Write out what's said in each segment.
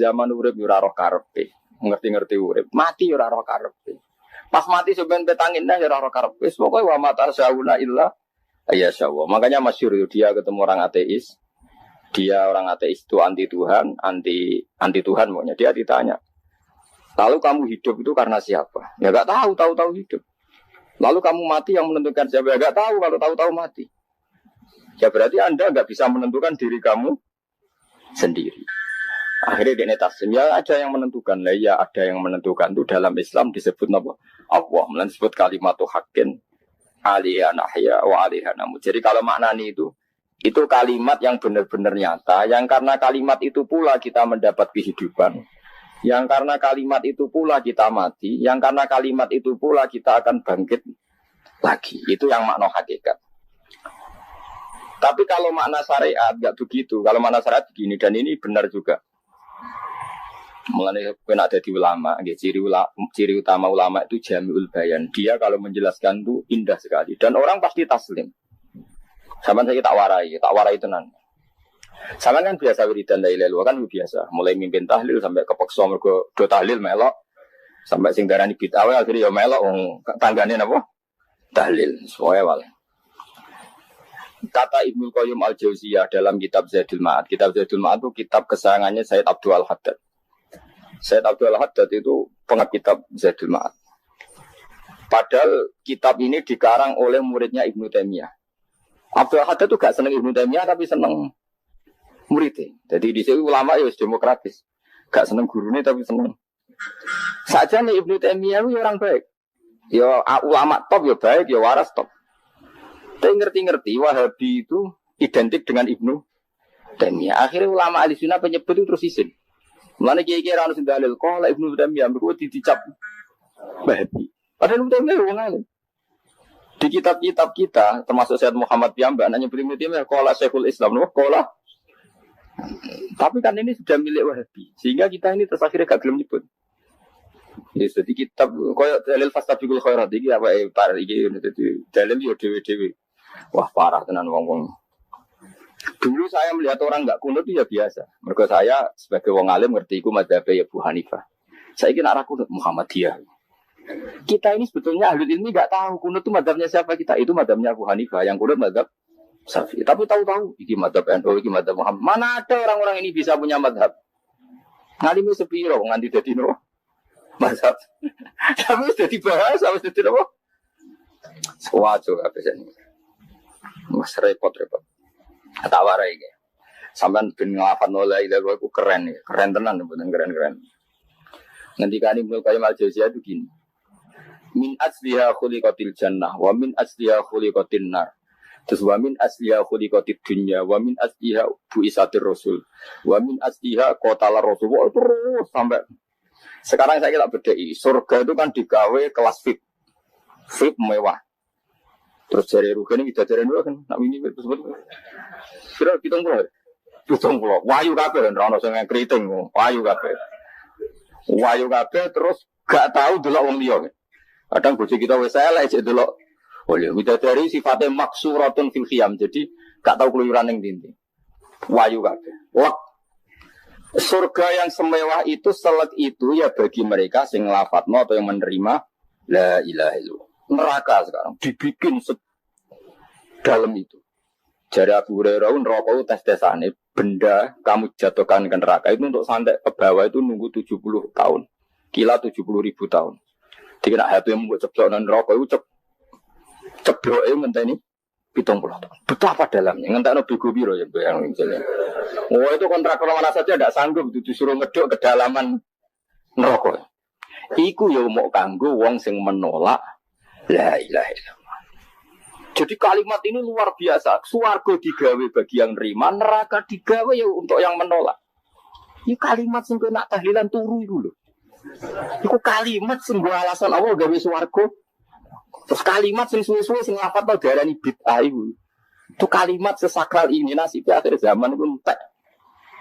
zaman urip yo ora roh karepe. Ngerti-ngerti urip, mati yo ora roh karepe. Pas mati sampean petangin dah ya ora roh karepe. Wis pokoke wa matar sauna illa ya syawah. Makanya masyhur dia ketemu orang ateis. Dia orang ateis itu anti Tuhan, anti Tuhan pokoknya. Dia ditanya, lalu kamu hidup itu karena siapa? Ya enggak tahu hidup. Lalu kamu mati yang menentukan siapa? Ya enggak tahu kalau tahu mati. Ya berarti Anda enggak bisa menentukan diri kamu sendiri. Akhirnya dia taslim, ya ada yang menentukan. Lah ya ada yang menentukan itu dalam Islam disebut apa? Allah, disebut kalimatu haqqin alaiha nahya wa alaiha namut. Jadi kalau maknani itu kalimat yang benar-benar nyata, yang karena kalimat itu pula kita mendapat kehidupan, yang karena kalimat itu pula kita mati, yang karena kalimat itu pula kita akan bangkit lagi. Itu yang makna hakikat. Tapi kalau makna syariat enggak begitu. Kalau makna syariat begini, dan ini benar juga. Mengenai kena jadi ulama, ciri utama ulama itu jami'ul bayan. Dia kalau menjelaskan itu indah sekali dan orang pasti taslim. Sama saya tak warai tenan. Sama kan biasa wiridan la ilaha illallah kan biasa. Mulai mimpin tahlil sampai kepeksa mergo do tahlil melok sampai sing darani bid'ah akhirnya ya melok tanggane napa? Tahlil. Soale wae. Kata Ibnu Qayyim Al-Jauziyah dalam kitab Zadul Ma'ad. Kitab Zadul Ma'ad itu kitab kesayangannya Sayyid Abdul Al-Haddad. Sayyid Abdul Haddad itu pengarang kitab Zadul Ma'ad. Padahal kitab ini dikarang oleh muridnya Ibnu Taimiyah. Abdul Haddad itu gak seneng Ibnu Taimiyah tapi seneng muridnya. Jadi di sini ulama ya demokratis. Gak seneng gurunya tapi seneng. Saja nih Ibnu Taimiyah itu orang baik. Ya ulama top ya baik, ya waras top. Tapi ngerti-ngerti Wahabi itu identik dengan Ibnu Taimiyah. Akhirnya ulama ahli sunnah penyebut itu terus izin. Mulane kiai-kiai ra ono sing dalil kok lek Ibnu Taimiyah mergo dicap Wahabi. Padahal Ibnu Taimiyah wong alim. Di kitab-kitab kita termasuk Syekh Muhammad Piyambak nanya Ibnu Taimiyah qala Syekhul Islam lho qala. Tapi kan ini sudah milik Wahabi. Sehingga kita ini terus akhirnya gak gelem nyebut. Jadi kitab koyo dalil fastabiqul khairat iki apa par iki dadi dalil yo dhewe-dhewe. Wah parah tenan wong-wong. Dulu saya melihat orang enggak kunut itu ya biasa. Mergo saya sebagai wong alim ngerti iku madzhab ya Abu Hanifah. Saiki nek ora kunut Muhammadiyah. Kita ini sebetulnya ahli ilmi enggak tahu kunut itu madzhabnya siapa kita. Itu madzhabnya Abu Hanifah, yang kunut madzhab Syafi'i. Tapi tahu-tahu iki madzhab NU, iki madzhab Muhammad. Mana ada orang-orang ini bisa punya madzhab? Ngalimi sepiro nganti dadi no madzhab. Tapi sudah dibahas, harus dadi apa? Sewajo kabeh sene. Mas repot-repot. Tak warai iki. Sampeyan ben nglafat la ilaha illallah iku keren ya. Keren tenan mboten keren-keren. Ngendikane Ibnu Qayyim Al-Jauziyah itu gini. Min asliha khuliqatil jannah wa min asliha khuliqatin nar. Terus wa min asliha khuliqatid dunya wa min asliha buisatir rasul. Wa min asliha qatalar rasul. Terus sampai sekarang saya tak bedai. Surga itu kan digawe kelas VIP. VIP mewah. Terus jari rugen ini jajaran dulu kan, nak ini tersebut. Kira pitung pulau, wayu kabeh kan, rano sing keriting, wayu kabeh, terus gak tahu delok wong liya. Kadang bojo kita wis elek cek delok. Oh ya, bidadari sifatnya maksuratun fil khiyam, jadi gak tahu keluyuran ning ndi. Wayu kabeh. Wah. Surga yang semewah itu selek itu ya bagi mereka sing lafadzno atau yang menerima la ilaha illallah. Neraka sekarang dibikin dalam itu. Jadi Abu Hurairah neraka itu tes-tesane benda kamu jatuhkan ke neraka itu untuk santai ke bawah itu nunggu 70 tahun. Kila 70.000 tahun. Dikira HP yang membuat ceblok neraka itu cebloknya ngenteni 70 tahun. Betapa dalamnya ngentekno bego piro ya bayang misalnya. Oh itu kontraktor mana saja tidak sanggup disuruh ngedok kedalaman neraka. Iku ya mau kanggo wong sing menolak la ilaha illallah. Jadi kalimat ini luar biasa. Swarga digawe bagi yang nerima, neraka digawe ya untuk yang menolak. Ini kalimat sing kena tahlilan turu itu lho. Iku kalimat sing nggo alasan Allah gawe swarga. Terus kalimat sing suwe-suwe sing lafadz darani bid'ah iku. Itu kalimat sesakral ini nasibnya akhir zaman itu entek.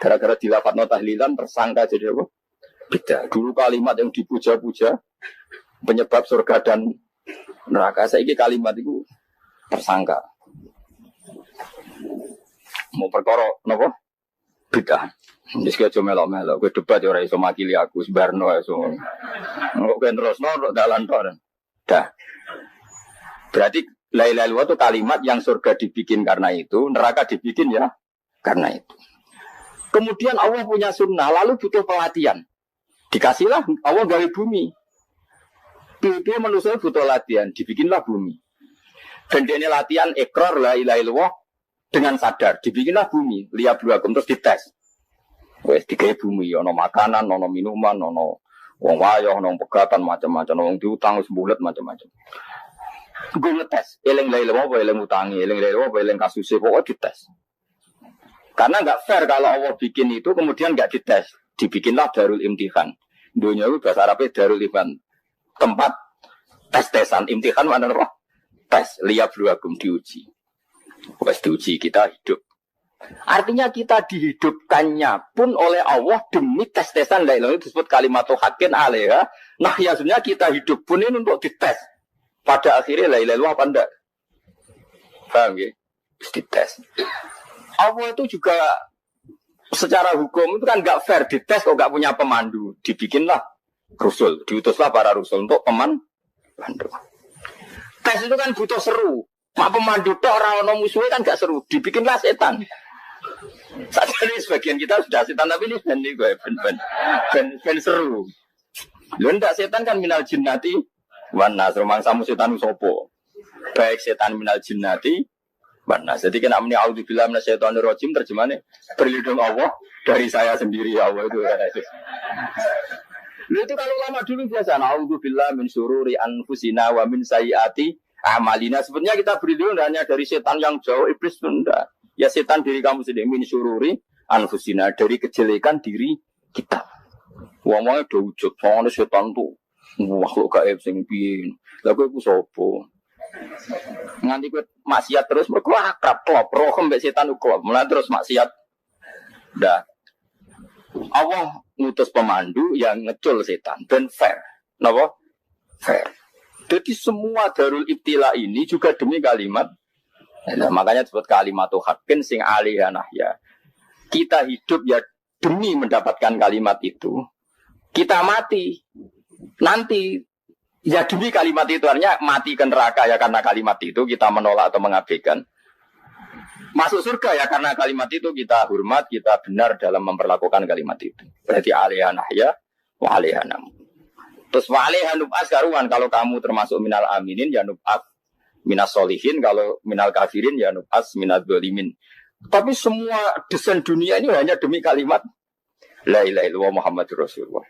Gara-gara dilafadzno tahlilan tersangka jadi apa? Bid'ah. Dulu kalimat yang dipuja-puja penyebab surga dan neraka, saiki kalimat itu tersangka. Mau perkara napa? Bid'ah. Wis aja melok-melok, kowe debat ora iso makili aku sebarno iso. Kok kowe terusno dalan tor. Dah. Berarti la ilaha illallah itu kalimat yang surga dibikin karena itu, neraka dibikin ya karena itu. Kemudian Allah punya sunnah, lalu butuh pelatihan. Dikasihlah Allah gawe bumi. Dia manusia butuh latihan, dibikinlah bumi. Dan dia latihan ikrar la ilaha illallah dengan sadar, dibikinlah bumi, lihat luakum terus dites. Wes digawe bumi, ono makanan, ono minuman, ono wong wayah, ono pegatan macam-macam, ono diutang sembulet macam-macam. Gue ngetes, eling la ilaha illallah, eling utangi, eling la ilaha illallah, eling kasusnya, pokoknya dites. Karena nggak fair kalau Allah bikin itu kemudian nggak dites, dibikinlah darul imtihan. Dunia itu bahasa Arabnya darul imtihan, tempat tes-tesan. Imtihan mana apa? Tes, lihat luakum diuji. Wes diuji kita hidup. Artinya kita dihidupkannya pun oleh Allah demi tes-tesan la ilaha illallah disebut kalimatul haqqin alaiha. Nah ya sebenarnya kita hidup pun ini untuk dites. Pada akhirnya la ilaha illallah apa enggak? Paham ya? Dites. Allah itu juga secara hukum itu kan enggak fair, dites kok enggak punya pemandu. Dibikinlah Rasul, diutuslah para Rasul untuk pemandu. Tes itu kan butuh seru. Mak pemandu tok ora ono musuhe kan enggak seru, dibikinlah setan. Saat ini sebagian kita sudah setan tapi ini ben seru. Lho ndak setan kan minal jinnati wan nas, rumangsamu setan sopo. Baik setan minal jinnati wan nas. Jadi kena muni auzubillahi minasyaitonir rajim terjemahnya berlindung Allah dari saya sendiri ya Allah itu. Lho itu kalau lama dulu biasa auzubillahi min syururi anfusina wa min sayyiati amalina. Sebenarnya kita berlindung hanya dari setan yang jauh, iblis tunda. Ya setan diri kamu sendiri, min syururi anfusina, dari kejelekan diri kita. Wong-wonge do wujud, soalnya setan tuh makhluk gaib sing piye. Lah kowe iku sapa? Nganti kowe maksiat terus mergo akrab klop, roh mbek setan klop. Mulai terus maksiat. Dah. Allah ngutus pemandu yang ngecul setan ben fair. Napa? Fair. Jadi semua darul ibtila ini juga demi kalimat. Nah, makanya disebut kalimatul haqqin sing alaiha nahya. Kita hidup ya demi mendapatkan kalimat itu. Kita mati nanti ya demi kalimat itu, artinya mati ke neraka ya karena kalimat itu kita menolak atau mengabaikan. Masuk surga ya karena kalimat itu kita hormat, kita benar dalam memperlakukan kalimat itu. Berarti alaiha nahya wa alaiha nam. Terus wa alaiha nub'as karuan, kalau kamu termasuk minal aminin ya nub'as minas solihin, kalau minal kafirin ya nub'as minal dzalimin. Tapi semua desain dunia ini hanya demi kalimat la ilaha illallah Muhammadur Rasulullah.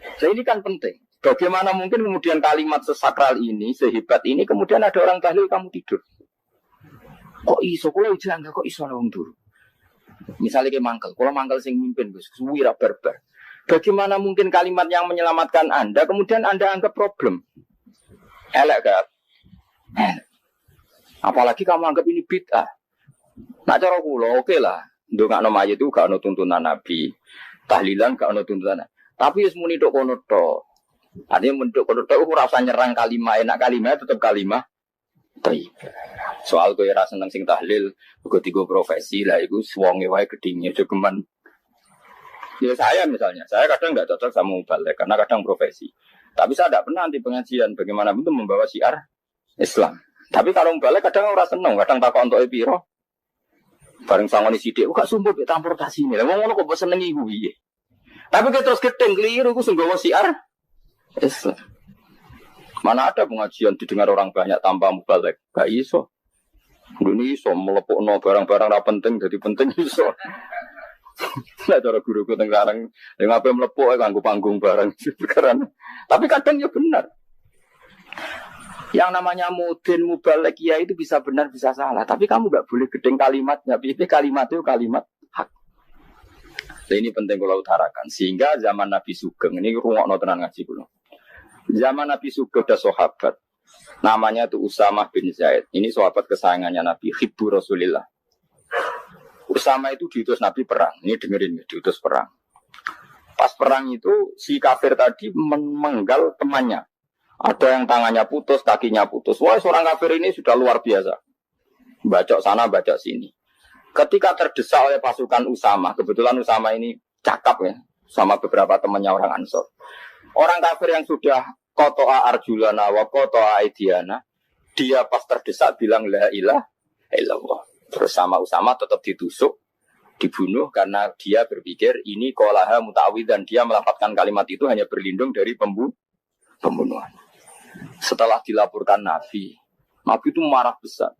Nah ini kan penting. Bagaimana mungkin kemudian kalimat sesakral ini, sehebat ini, kemudian ada orang tahlil kamu tidur. Kok iso? Kalau jangan kok iso wong turu. Misalnya kayak mangkel, kalau mangkel sing mimpin Gus, suwira barbar. Bagaimana mungkin kalimat yang menyelamatkan Anda kemudian Anda anggap problem? Elek gak? Apalagi kamu anggap ini bid'ah. Nak cara kula oke lah. Ndongakno mayit itu gak ono tuntunan Nabi. Tahlilan gak ono tuntunan. Tapi wis muni tok kono tok. Artinya menduk kono tok ora usah nyerang kalimat, enak kalimat tetap kalimat. Baik. Soal kowe ora seneng sing tahlil, uga tiga profesi lah iku wonge wae gedhinge jogeman. Ya saya misalnya, saya kadang enggak cocok sama mubalek karena kadang profesi. Tapi saya tidak pernah anti pengajian bagaimana itu membawa syiar Islam. Tapi kalau mubalek kadang ora seneng, kadang takok entuk piro. Bareng sangoni sithik, kok sumpah mek transportasi ini. Lah wong ngono kok mbok senengi ku piye? Tapi kita terus gedeng keliru, itu sungguh syiar Islam. Mana ada pengajian didengar orang banyak tanpa mubalek? Gak iso. Indonesia melepukno barang-barang ra penting jadi penting iso. Lah cara guruku teng Karang, yang apa melepuk kanggo panggung barang perkara. Tapi kadang ya benar. Yang namanya mudin mubalek ya itu bisa benar bisa salah. Tapi kamu gak boleh gedeng kalimatnya. Pilih kalimat itu kalimat hak. Nah, ini penting kalau utarakan. Sehingga zaman Nabi Sugeng, ini rungokno tenan ngaji kula. Zaman Nabi Sugeng ada sahabat. Namanya itu Usamah bin Zaid. Ini sahabat kesayangannya Nabi, Hibbu Rasulillah. Usama itu diutus Nabi perang. Ini dengerin, diutus perang. Pas perang itu si kafir tadi memenggal temannya. Ada yang tangannya putus, kakinya putus. Wah, seorang kafir ini sudah luar biasa. Bacok sana, bacok sini. Ketika terdesak oleh pasukan Usama, kebetulan Usama ini cakap ya, sama beberapa temannya orang Ansor. Orang kafir yang sudah kotoa arjulana wa kotoa aidiana, dia pas terdesak bilang la ilaha illallah. Terus sama Usama tetap ditusuk, dibunuh karena dia berpikir ini qolaha muta'awid dan dia melafazkan kalimat itu hanya berlindung dari pembunuhan. Setelah dilaporkan Nabi itu marah besar.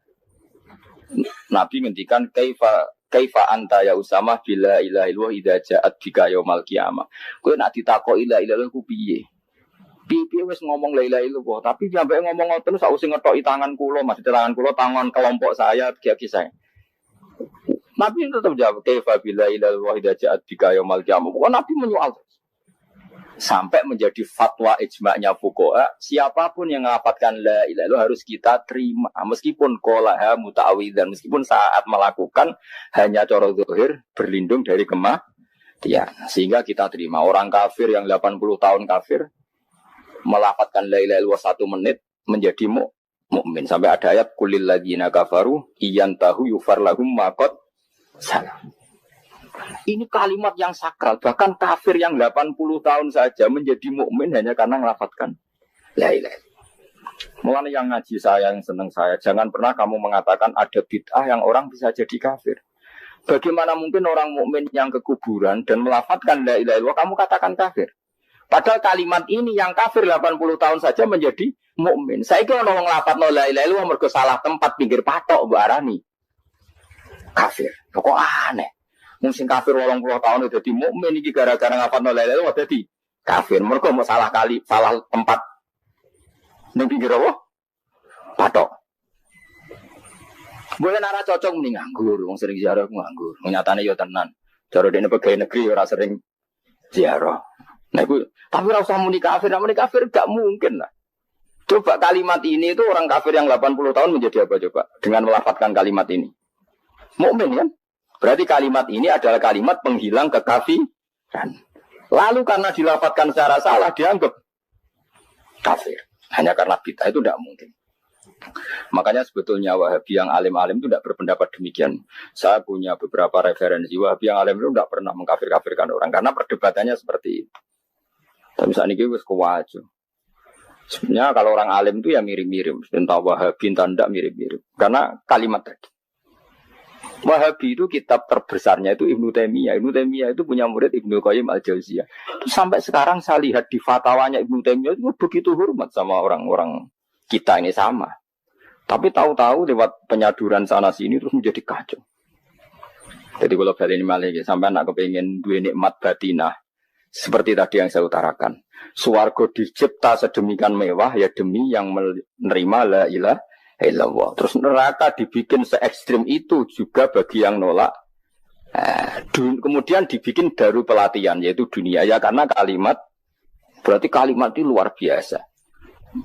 Nabi ngendikan kaifa anta ya Usama bila ilaha illallah idza ja'at bika yaumil qiyamah. Kowe nek ditakoki la ilaha illallah ku piye? Piye wis ngomong la ilaha illallah, tapi sampai ngomong ngoten sausé ngetoki tangan kula, maksud tangan kula tangan kelompok saya, kiai saya. Nabi tetap jawab kaifa bila ilaha illallah idza ja'at bika yaumil qiyamah. Kok Nabi menyoal sampai menjadi fatwa ijma'nya fuqaha, siapapun yang mengapatkan la ilaha illallah harus kita terima meskipun qolaha muta'awidzan, meskipun saat melakukan hanya cara zahir berlindung dari kematian, sehingga kita terima. Orang kafir yang 80 tahun kafir melafadzkan la ilaha illallah 1 menit menjadi mukmin. Sampai ada ayat qulil ladzina kafaru iyantahu yufar lahum ma qad salam. Ini kalimat yang sakral, bahkan kafir yang 80 tahun saja menjadi mukmin hanya karena melafadzkan la ilaha illallah. Mulane yang ngaji saya, yang senang saya, jangan pernah kamu mengatakan ada bid'ah yang orang bisa jadi kafir. Bagaimana mungkin orang mukmin yang ke kuburan dan melafadzkan la ilaha illallah kamu katakan kafir? Padahal kalimat ini yang kafir 80 tahun saja menjadi mukmin. Saiki ono wong nglafadzno la ilaha illallah mergo salah tempat pinggir patok mbok arani kafir. Kok aneh. Mungkin kafir 80 tahun itu dadi mukmin iki gara-gara ngapalno la ilaha illallah dadi kafir. Mergo mau salah tempat ning pinggir apa? Patok. Boleh nara cocok mending nganggur, wong sering ziarah nganggur. Nyatane yo tenan. Cara dene pegawai negeri ora sering ziarah. Nah iku tapi ora usah muni kafir gak mungkin lah. Coba kalimat ini itu orang kafir yang 80 tahun menjadi apa coba? Dengan melafadzkan kalimat ini. Mukmin kan? Berarti kalimat ini adalah kalimat penghilang kekafiran. Lalu karena dilafadzkan secara salah dianggap kafir. Hanya karena bid'ah itu tidak mungkin. Makanya sebetulnya Wahabi yang alim-alim itu tidak berpendapat demikian. Saya punya beberapa referensi Wahabi yang alim itu tidak pernah mengkafir-kafirkan orang. Karena perdebatannya seperti itu. Tapi saat ini wis kuwajo. Sebenarnya kalau orang alim itu ya mirip-mirip. Entah Wahabi, entah tidak mirip-mirip. Karena kalimat tadi. Wahabi itu kitab terbesarnya itu Ibnu Taimiyah. Ibnu Taimiyah itu punya murid Ibnu Qayyim Al-Jauziyah. Sampai sekarang saya lihat di fatwanya Ibnu Taimiyah itu begitu hormat sama orang-orang kita ini sama. Tapi tahu-tahu lewat penyaduran sana sini terus menjadi kacau. Jadi kalau balik ini malah sampai anak kepengen dua nikmat batinah seperti tadi yang saya utarakan. Swarga dicipta sedemikian mewah ya demi yang menerima la ilaha illallah. Terus neraka dibikin se ekstrim itu juga bagi yang nolak. Kemudian dibikin daru pelatihan yaitu dunia ya karena kalimat berarti kalimat itu luar biasa.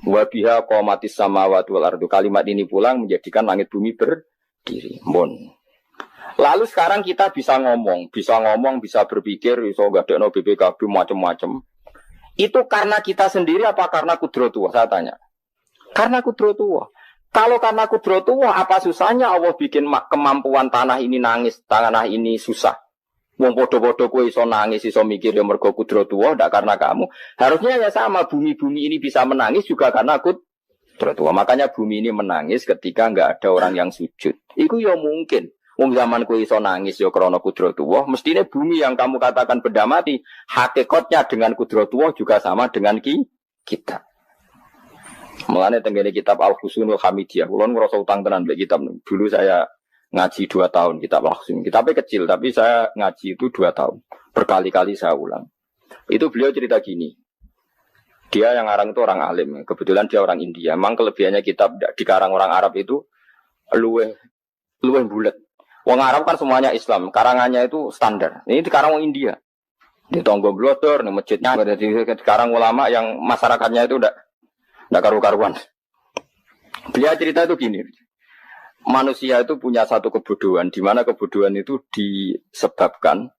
Wa biha qamatis samawati wal ardu. Kalimat ini pulang menjadikan langit bumi berdiri. Lalu sekarang kita bisa ngomong, bisa berpikir, bisa ngadekno BPKB macam-macam. Itu karena kita sendiri apa karena kudratullah? Saya tanya. Karena kudratullah. Kalau karena kudratullah, apa susahnya Allah bikin kemampuan tanah ini nangis, tanah ini susah. Wong podo-podo kowe iso nangis, iso mikir ya mergo kudratullah, ndak karena kamu. Harusnya ya sama, bumi-bumi ini bisa menangis juga karena kudratullah. Makanya bumi ini menangis ketika enggak ada orang yang sujud. Iku ya mungkin. Wong zaman kowe iso nangis ya krana kudratullah, mestine bumi yang kamu katakan benda mati, hakikatnya dengan kudratullah juga sama dengan kita. Mulane tenggene kitab Al-Husunul Hamidiyah, kula ngrasa utang tenan mbek kitab. Dulu saya ngaji 2 tahun kitab Al-Husun. Kitabnya kecil tapi saya ngaji itu 2 tahun. Berkali-kali saya ulang. Itu beliau cerita gini. Dia yang ngarang itu orang alim, kebetulan dia orang India. Memang kelebihannya kitab dikarang orang Arab itu luweh bulet. Wong Arab kan semuanya Islam, karangannya itu standar. Ini dikarang orang India. Di Tonggo Blodor, di masjidnya ada dikarang ulama yang masyarakatnya itu udah karu-karuan. Dia cerita itu gini. Manusia itu punya satu kebodohan, di mana kebodohan itu disebabkan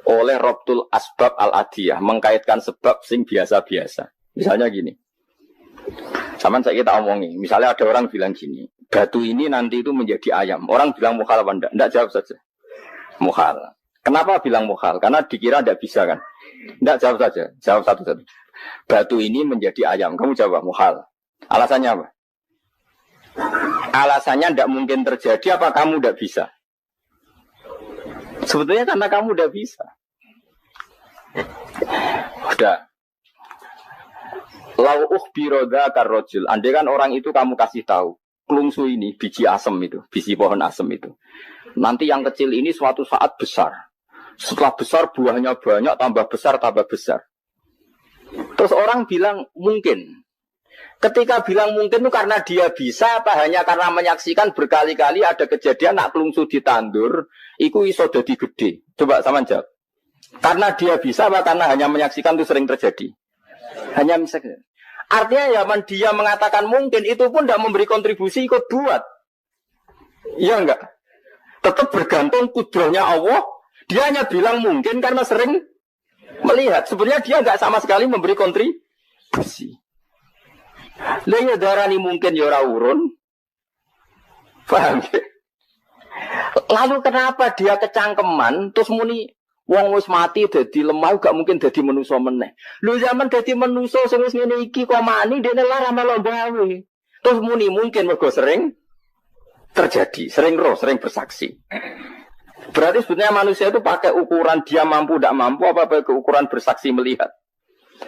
oleh Robtul Asbab Al-Adiyah, mengkaitkan sebab sing biasa-biasa. Misalnya gini. Sama saya kita omongin, misalnya ada orang bilang gini, batu ini nanti itu menjadi ayam. Orang bilang mukhal apa enggak? Enggak, jawab saja. Mukhal. Kenapa bilang mukhal? Karena dikira enggak bisa kan? Enggak, jawab saja. Jawab satu-satu. Batu ini menjadi ayam. Kamu jawab mukhal. Alasannya apa? Alasannya enggak mungkin terjadi apa kamu enggak bisa? Sebetulnya karena kamu enggak bisa. Udah. Lau ukhbiro dzakar rajul. Andai kan orang itu kamu kasih tahu, klungsu ini biji asem itu, biji pohon asem itu. Nanti yang kecil ini suatu saat besar. Setelah besar buahnya banyak, tambah besar, tambah besar. Terus orang bilang mungkin. Ketika bilang mungkin itu karena dia bisa apa hanya karena menyaksikan berkali-kali ada kejadian nak klungsu ditandur, iku iso dadi gede. Coba sama jawab. Karena dia bisa apa karena hanya menyaksikan itu sering terjadi? Hanya misalnya. Artinya ya dia mengatakan mungkin itu pun tidak memberi kontribusi ikut buat. Iya enggak? Tetap bergantung kudrahnya Allah. Dia hanya bilang mungkin karena sering melihat. Sebenarnya dia enggak sama sekali memberi kontribusi. Lah ya darani mungkin ya ora urun. Paham ya? Lalu kenapa dia kecangkeman terus muni wong wis mati dadi lemah gak mungkin dadi manusa meneh. Lho zaman dadi manusa sing wis ngene iki kok mani dene lara melo gawe. Terus muni mungkin mergo sering terjadi, sering roh, sering bersaksi. Berarti sebetulnya manusia itu pakai ukuran dia mampu tidak mampu apa pakai ukuran bersaksi melihat.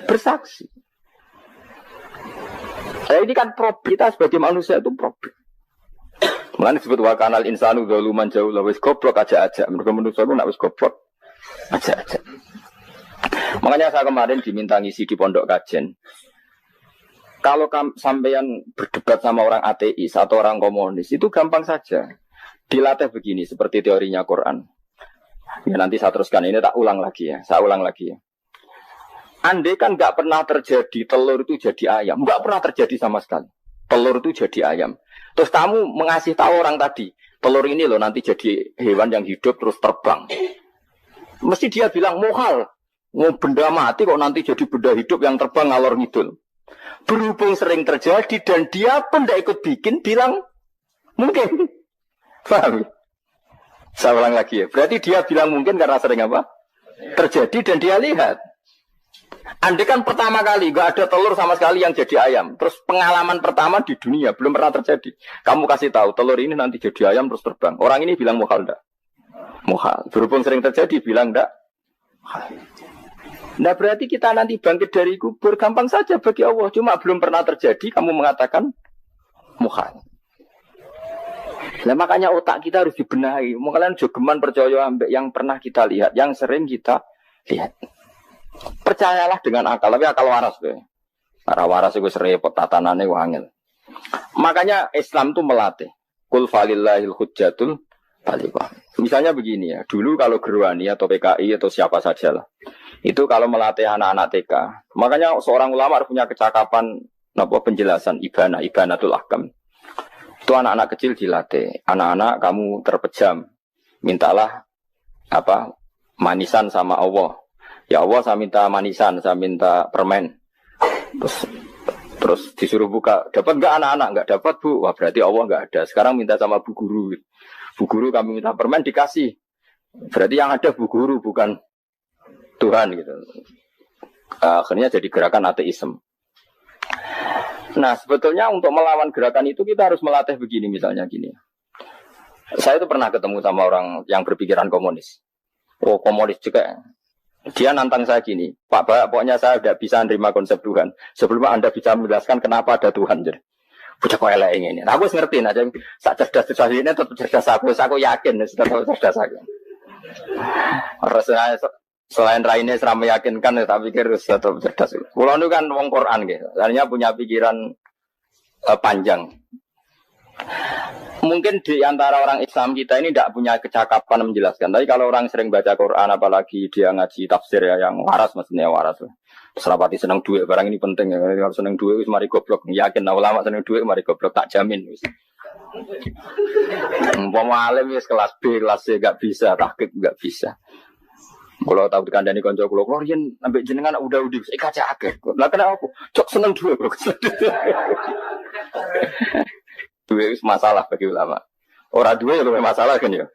Bersaksi. Nah, ini kan kita sebagai manusia itu problem. Makanya disebut wa kanal insanu zaluman jauh wis goblok aja-aja. Mergo manusia itu nak wis goblok aja. Makanya saya kemarin diminta ngisi di pondok kajen. Kalau sampean berdebat sama orang ateis atau orang komunis itu gampang saja. Dilatih begini seperti teorinya Quran. Ya nanti saya teruskan ini tak ulang lagi ya. Saya ulang lagi ya. Andai kan nggak pernah terjadi telur itu jadi ayam, nggak pernah terjadi sama sekali. Telur itu jadi ayam. Terus kamu mengasih tahu orang tadi, telur ini loh nanti jadi hewan yang hidup terus terbang. Mesti dia bilang mohal, mau benda mati kok nanti jadi benda hidup yang terbang ngalor ngidul. Berhubung sering terjadi dan dia pun tidak ikut bikin, bilang mungkin. Paham? Saya ulang lagi ya. Berarti dia bilang mungkin karena sering apa? Terjadi dan dia lihat. Andai kan pertama kali gak ada telur sama sekali yang jadi ayam. Terus pengalaman pertama di dunia belum pernah terjadi. Kamu kasih tahu telur ini nanti jadi ayam terus terbang. Orang ini bilang mohal enggak? Mohal. Berhubung sering terjadi bilang enggak? Nah berarti kita nanti bangkit dari kubur gampang saja bagi Allah. Cuma belum pernah terjadi kamu mengatakan mohal. Nah makanya otak kita harus dibenahi. Makanya jogeman percaya ambek yang pernah kita lihat, yang sering kita lihat. Percayalah dengan akal, tapi akal waras deh. Para waras itu serempet tatanannya wangil. Makanya Islam itu melatih. Qul falillahil hujjatul baligha. Misalnya begini ya, dulu kalau Gerwani atau PKI atau siapa saja lah, itu kalau melatih anak-anak TK, makanya seorang ulama harus punya kecakapan penjelasan ibanatul ahkam. Itu anak-anak kecil dilatih. Anak-anak kamu terpejam, mintalah manisan sama Allah. Ya Allah saya minta manisan, saya minta permen. Terus disuruh buka. Dapat enggak anak-anak? Enggak dapat bu. Wah berarti Allah enggak ada. Sekarang minta sama bu guru. Bu guru kami minta permen dikasih. Berarti yang ada bu guru bukan Tuhan gitu. Akhirnya jadi gerakan ateisme. Nah sebetulnya untuk melawan gerakan itu kita harus melatih begini misalnya gini. Saya itu pernah ketemu sama orang yang berpikiran komunis. Oh komunis juga. Dia nantang saya gini, Pak Bapak, pokoknya saya tidak bisa menerima konsep Tuhan. Sebelum Anda bisa menjelaskan kenapa ada Tuhan. Jadi, bocah kok elek ini. Nah, aku ngerti, aja. Saat cerdas ini tetap cerdas aku yakin, tetap cerdas aku. Selain raine seram meyakinkan, saya pikir tetap cerdas. Pulau itu kan wong Quran, gitu. Artinya punya pikiran panjang. Mungkin di antara orang Islam kita ini tidak punya kecakapan menjelaskan. Tapi kalau orang sering baca Quran, apalagi dia ngaji tafsir ya, yang waras maksudnya waras. Serapati senang duit, barang ini penting ya. Kalau senang duit, mari goblok. Yakin ulama senang duit, mari goblok. Tak jamin. Umpama alim kelas B, kelas C gak bisa, tahqiq gak bisa. Kalau tahu dikandani konco kulo, Rian ambek jenengan udah kaca akeh. Lah kenapa aku? Cok seneng duit, bro. Duwe masalah bagi ulama. Orang duwe lebih masalah kan ya.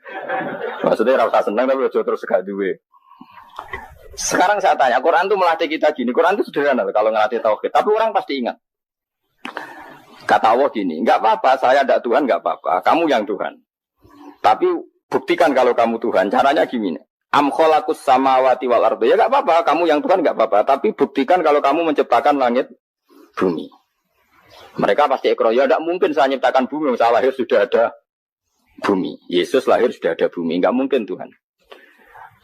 Maksudnya rasa senang tapi ojo terus gak duwe. Sekarang saya tanya, Quran itu melatih kita gini. Quran itu sederhana kalau ngelatih tauhid. Tapi orang pasti ingat. Kata Allah gini, enggak apa-apa, saya tidak Tuhan, enggak apa-apa. Kamu yang Tuhan. Tapi buktikan kalau kamu Tuhan. Caranya gini. Am khalaqus samawati wal arda. Ya enggak apa-apa, kamu yang Tuhan enggak apa-apa. Tapi buktikan kalau kamu menciptakan langit bumi. Mereka pasti ikrar, ya enggak mungkin saya menciptakan bumi. Saya lahir sudah ada bumi. Yesus lahir sudah ada bumi. Enggak mungkin Tuhan.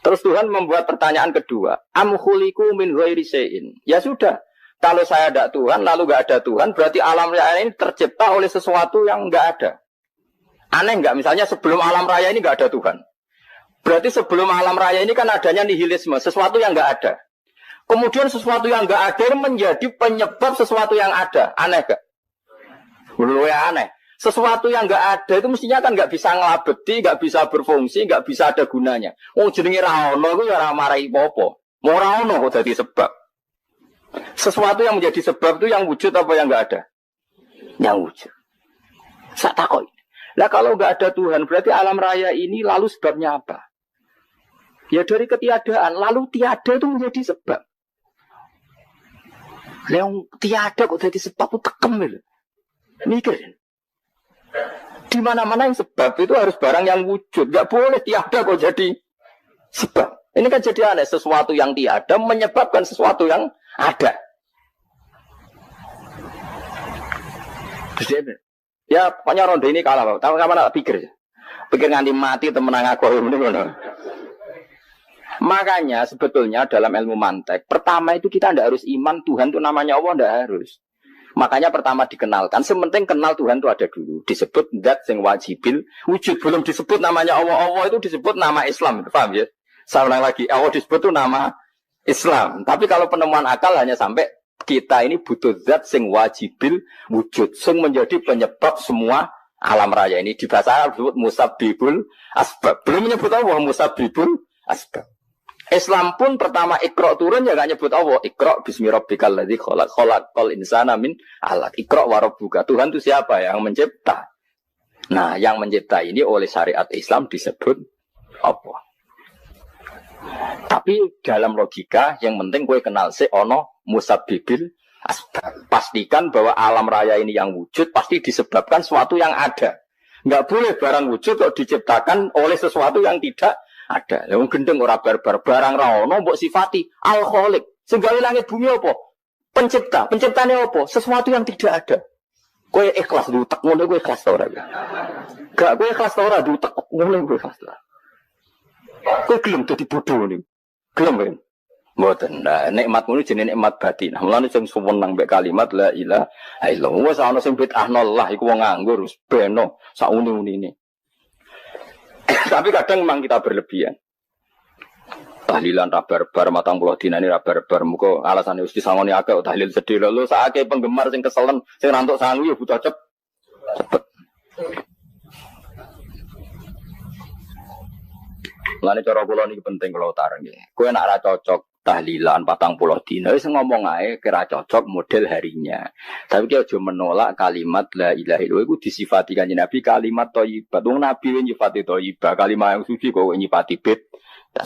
Terus Tuhan membuat pertanyaan kedua. Am khuliqu min ghairi syai'in. Ya sudah. Kalau saya ada Tuhan, lalu nggak ada Tuhan, berarti alam raya ini tercipta oleh sesuatu yang nggak ada. Aneh nggak? Misalnya sebelum alam raya ini nggak ada Tuhan. Berarti sebelum alam raya ini kan adanya nihilisme, sesuatu yang nggak ada. Kemudian sesuatu yang nggak ada menjadi penyebab sesuatu yang ada. Aneh nggak? Menurut saya aneh. Sesuatu yang nggak ada itu mestinya kan nggak bisa ngelabeti, nggak bisa berfungsi, nggak bisa ada gunanya. Oh jenenge raono itu ya ramarai popo. Mau raono kok jadi sebab. Sesuatu yang menjadi sebab itu yang wujud apa yang nggak ada? Yang wujud. Saya takut. Nah kalau nggak ada Tuhan berarti alam raya ini lalu sebabnya apa? Ya dari ketiadaan. Lalu tiada itu menjadi sebab. Yang tiada kok jadi sebab itu tekem gitu. Mikir. Di mana-mana yang sebab itu harus barang yang wujud. Nggak boleh tiada kok jadi sebab. Ini kan jadi aneh. Sesuatu yang tiada menyebabkan sesuatu yang ada. Ya pokoknya ronde ini kalah Pak. Tahu kapan tak pikir. Pikir nganti mati temenang aku ini. Makanya sebetulnya dalam ilmu mantek, pertama itu kita tidak harus iman Tuhan itu namanya Allah, tidak harus. Makanya pertama dikenalkan, sementing kenal Tuhan itu ada dulu. Disebut zat sing wajibil wujud, belum disebut namanya Allah. Allah itu disebut nama Islam, paham ya? Saya ulang lagi, Allah disebut itu nama Islam. Tapi kalau penemuan akal hanya sampai kita ini butuh zat sing wajibil wujud, sing menjadi penyebab semua alam raya ini. Di bahasa Arab disebut musabbibul asbab. Belum menyebut Allah musabbibul asbab. Islam pun pertama Iqra turun ya gak nyebut Allah. Iqra bismi rabbikal ladzi khalaq khalaqal insana min 'alaq. Iqra wa rabbuka. Tuhan itu siapa yang mencipta? Nah, yang mencipta ini oleh syariat Islam disebut Allah. Tapi dalam logika yang penting gue kenal si ono musabbibil asbab. Pastikan bahwa alam raya ini yang wujud pasti disebabkan sesuatu yang ada. Enggak boleh barang wujud kok diciptakan oleh sesuatu yang tidak ada. Yang gendeng ora barbar barang ra ono mbok sifati al-khaliq. Sing gawe langit bumi apa? Pencipta. Penciptane apa? Sesuatu yang tidak ada. Kowe ikhlas diutek ngono kowe ikhlas ta ora? Gak kowe ikhlas ta ora diutek ngono kowe ikhlas ta. Kowe gelem dadi bodho niku. Gelem kan? Mboten. Nah, nikmat ngono jenenge nikmat batin. Mulane sing suwenang mbek kalimat la ilaha illallah. Wis ana sing bid'ahno Allah iku wong nganggur wis beno sak uni-unine. Tapi kadang memang kita berlebihan. Tahlilan rabar-bar matang pulau dina ini rabar-bar muka alasan wis disangoni akeh tahlil sedih lho saake penggemar sing keselen sing rantuk sangu ya butuh cepet. Lane cara kula niki penting kula utara nggih. Kowe nek ora cocok tahlilan 40 dina wis ngomong ae kira cocok model harinya. Tapi ki aja menolak kalimat la ilaha illallah iku disifati kanjeng Nabi kalimat thayyibah. Wong Nabi nyifati thayyibah, kalimat yang suci kok nyifati bid.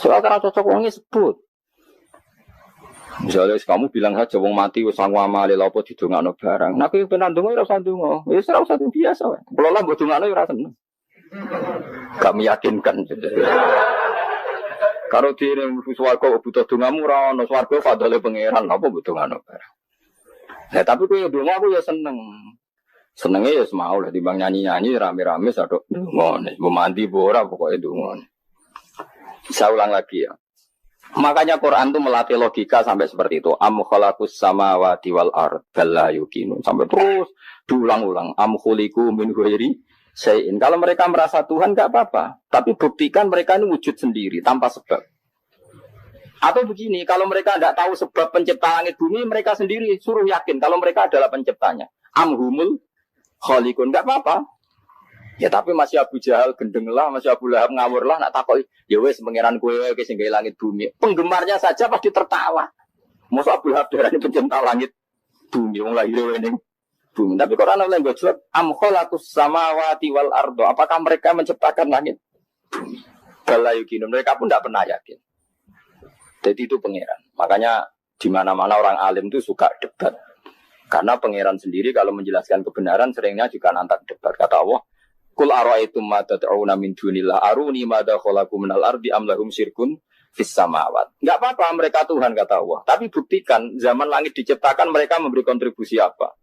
Soal kira cocok wong sebut. Misalnya kamu bilang saja wong mati wis sangu amale lha apa didongakno barang. Nek kowe penan ndonga ora usah ndonga. Wis ora usah biasa wae. Kula lah mbok dongakno ora seneng. Gak meyakinkan. Karo dhewe swarga butuh dongamu ora ono swarga fadhole pangeran apa butuh ngono barang. Nah tapi kowe ndonga aku ya seneng. Senenge ya semau lah timbang nyanyi-nyanyi rame-rame sadok ngono. Mbok mandi mbok ora pokoke ndonga. Saya ulang lagi ya. Makanya Quran itu melatih logika sampai seperti itu. Am khalaqus samawati wal ard bal la yuqinun. Sampai terus diulang-ulang. Am khuliqu min ghairi syai'in. Kalau mereka merasa Tuhan enggak apa-apa, tapi buktikan mereka ini wujud sendiri tanpa sebab. Atau begini, kalau mereka enggak tahu sebab pencipta langit bumi, mereka sendiri suruh yakin kalau mereka adalah penciptanya. Am humul khaliqun enggak apa-apa. Ya tapi masih Abu Jahal gendeng lah, masih Abu Lahab ngawur lah, nak takoi, ya wes pangeran kowe ke sing gawe langit bumi. Penggemarnya saja pasti tertawa. Mosok Abu Lahab darane pencipta langit bumi, wong lahir ning bumi. Tapi Quran oleh gue jawab, am khalaqus samawati wal ardo. Apakah mereka menciptakan langit? Bala yuqinun. Mereka pun tidak pernah yakin. Jadi itu pangeran. Makanya di mana-mana orang alim itu suka debat. Karena pangeran sendiri kalau menjelaskan kebenaran seringnya juga nantang debat. Kata Allah, Qul ara'aytum ma tad'una min dunillah aruni madza khalaqu minal ardi am lahum syirkun fis samawat. Enggak apa-apa mereka Tuhan kata Allah. Tapi buktikan zaman langit diciptakan mereka memberi kontribusi apa?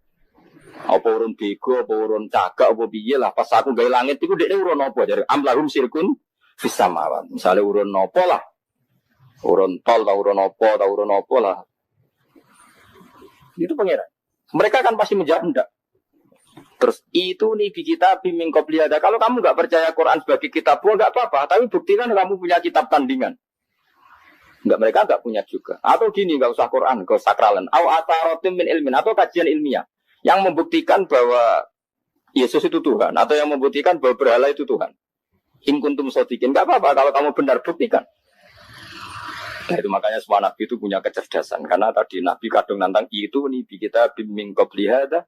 Apa urun bego, apa urun cagak, apa piye lah pas aku gawe langit iku dekne urun apa jare am lahum syirkun fis samawat. Misale urun apa lah? Urun tol ta urun apa lah. Itu pangeran. Mereka kan pasti menjawab enggak. Terus itu nih di kitab min qabli hada. Kalau kamu enggak percaya Quran sebagai kitab, enggak apa-apa, tapi buktikan kamu punya kitab tandingan. Enggak, mereka enggak punya juga. Atau gini, enggak usah Quran, enggak sakralan. Au ataratim min ilmin atau kajian ilmiah yang membuktikan bahwa Yesus itu Tuhan atau yang membuktikan bahwa berhala itu Tuhan. In kuntum shodiqin, enggak apa-apa kalau kamu benar buktikan. Nah itu makanya semua Nabi itu punya kecerdasan. Karena tadi Nabi kadang nantang itu nih kita min qabli hada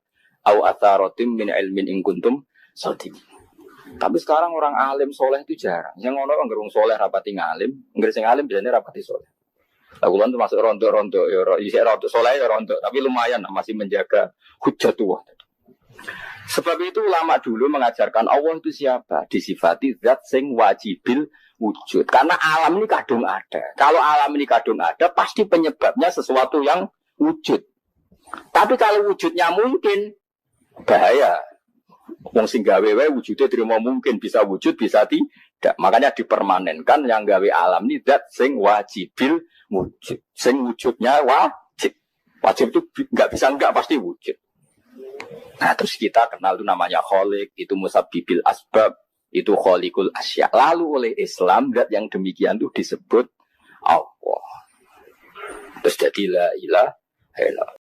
au atharatim min ilmin in kuntum shodiqin. Tapi sekarang orang alim soleh itu jarang. Yang ono ngerung soleh rapati ngalim, ngerung sing alim biasanya rapati soleh. Lagulan itu masuk rontok-rontok ya rontok soleh ya rontok, tapi lumayan masih menjaga hujjatullah. Sebab itu ulama dulu mengajarkan Allah itu siapa? Disifati zat sing wajibil wujud. Karena alam ini kadung ada. Kalau alam ini kadung ada, pasti penyebabnya sesuatu yang wujud. Tapi kalau wujudnya mungkin, bahaya. Wong sing gawe wae wujudnya terima mungkin bisa wujud, bisa tidak. Makanya dipermanenkan yang gawe alam ini zat sing wajibil wujud. Sing wujudnya wajib. Wajib itu enggak bisa enggak pasti wujud. Nah terus kita kenal itu namanya khaliq, itu musabbibil asbab, itu khaliqul asya. Lalu oleh Islam zat yang demikian itu disebut Allah. Terus jadi la ilaha illallah.